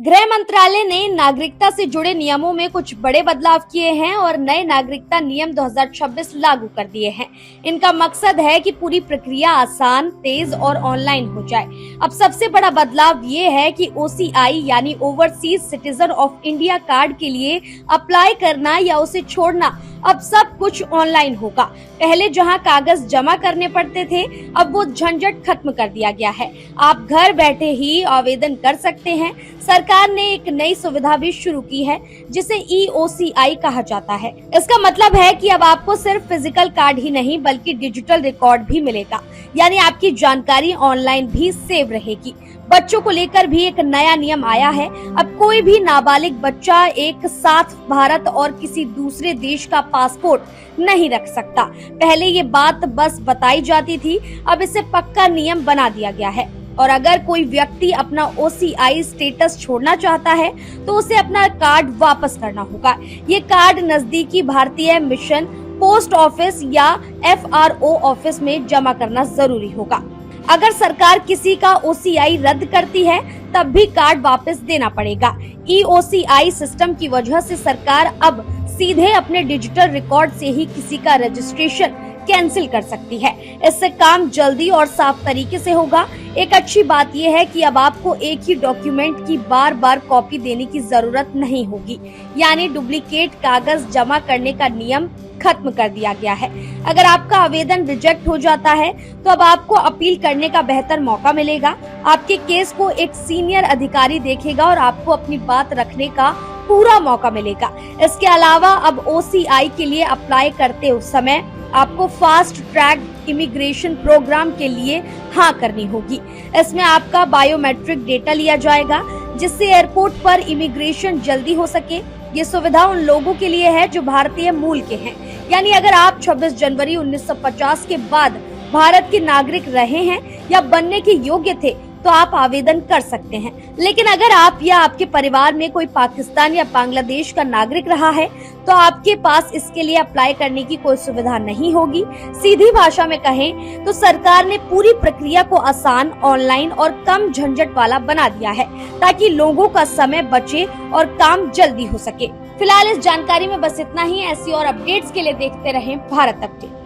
गृह मंत्रालय ने नागरिकता से जुड़े नियमों में कुछ बड़े बदलाव किए हैं और नए नागरिकता नियम 2026 लागू कर दिए हैं। इनका मकसद है कि पूरी प्रक्रिया आसान, तेज और ऑनलाइन हो जाए। अब सबसे बड़ा बदलाव ये है कि OCI यानी overseas citizen of India card के लिए अप्लाई करना या उसे छोड़ना अब सब कुछ ऑनलाइन होगा। पहले जहां कागज जमा करने पड़ते थे, अब वो झंझट खत्म कर दिया गया है। आप घर बैठे ही आवेदन कर सकते हैं। सरकार ने एक नई सुविधा भी शुरू की है जिसे EOCI कहा जाता है। इसका मतलब है कि अब आपको सिर्फ फिजिकल कार्ड ही नहीं बल्कि डिजिटल रिकॉर्ड भी मिलेगा, यानी आपकी जानकारी ऑनलाइन भी सेव रहेगी। बच्चों को लेकर भी एक नया नियम आया है। अब कोई भी नाबालिग बच्चा एक साथ भारत और किसी दूसरे देश का पासपोर्ट नहीं रख सकता। पहले ये बात बस बताई जाती थी, अब इसे पक्का नियम बना दिया गया है। और अगर कोई व्यक्ति अपना OCI स्टेटस छोड़ना चाहता है तो उसे अपना कार्ड वापस करना होगा। ये कार्ड नजदीकी भारतीय मिशन, पोस्ट ऑफिस या FRO ऑफिस में जमा करना जरूरी होगा। अगर सरकार किसी का OCI रद्द करती है तब भी कार्ड वापस देना पड़ेगा। EOCI सिस्टम की वजह से सरकार अब सीधे अपने डिजिटल रिकॉर्ड से ही किसी का रजिस्ट्रेशन कैंसिल कर सकती है। इससे काम जल्दी और साफ तरीके से होगा। एक अच्छी बात यह है कि अब आपको एक ही डॉक्यूमेंट की बार बार कॉपी देने की जरूरत नहीं होगी, यानी डुप्लीकेट कागज जमा करने का नियम खत्म कर दिया गया है। अगर आपका आवेदन रिजेक्ट हो जाता है तो अब आपको अपील करने का बेहतर मौका मिलेगा। आपके केस को एक सीनियर अधिकारी देखेगा और आपको अपनी बात रखने का पूरा मौका मिलेगा। इसके अलावा अब OCI के लिए अप्लाई करते उस समय आपको फास्ट ट्रैक इमिग्रेशन प्रोग्राम के लिए हाँ करनी होगी। इसमें आपका बायोमेट्रिक डेटा लिया जाएगा जिससे एयरपोर्ट पर इमिग्रेशन जल्दी हो सके। ये सुविधा उन लोगों के लिए है जो भारतीय मूल के हैं, यानी अगर आप 26 जनवरी 1950 के बाद भारत के नागरिक रहे हैं या बनने के योग्य थे तो आप आवेदन कर सकते हैं। लेकिन अगर आप या आपके परिवार में कोई पाकिस्तान या बांग्लादेश का नागरिक रहा है तो आपके पास इसके लिए अप्लाई करने की कोई सुविधा नहीं होगी। सीधी भाषा में कहें तो सरकार ने पूरी प्रक्रिया को आसान, ऑनलाइन और कम झंझट वाला बना दिया है ताकि लोगों का समय बचे और काम जल्दी हो सके। फिलहाल इस जानकारी में बस इतना ही। ऐसी और अपडेट्स के लिए देखते रहें भारत अपडेट।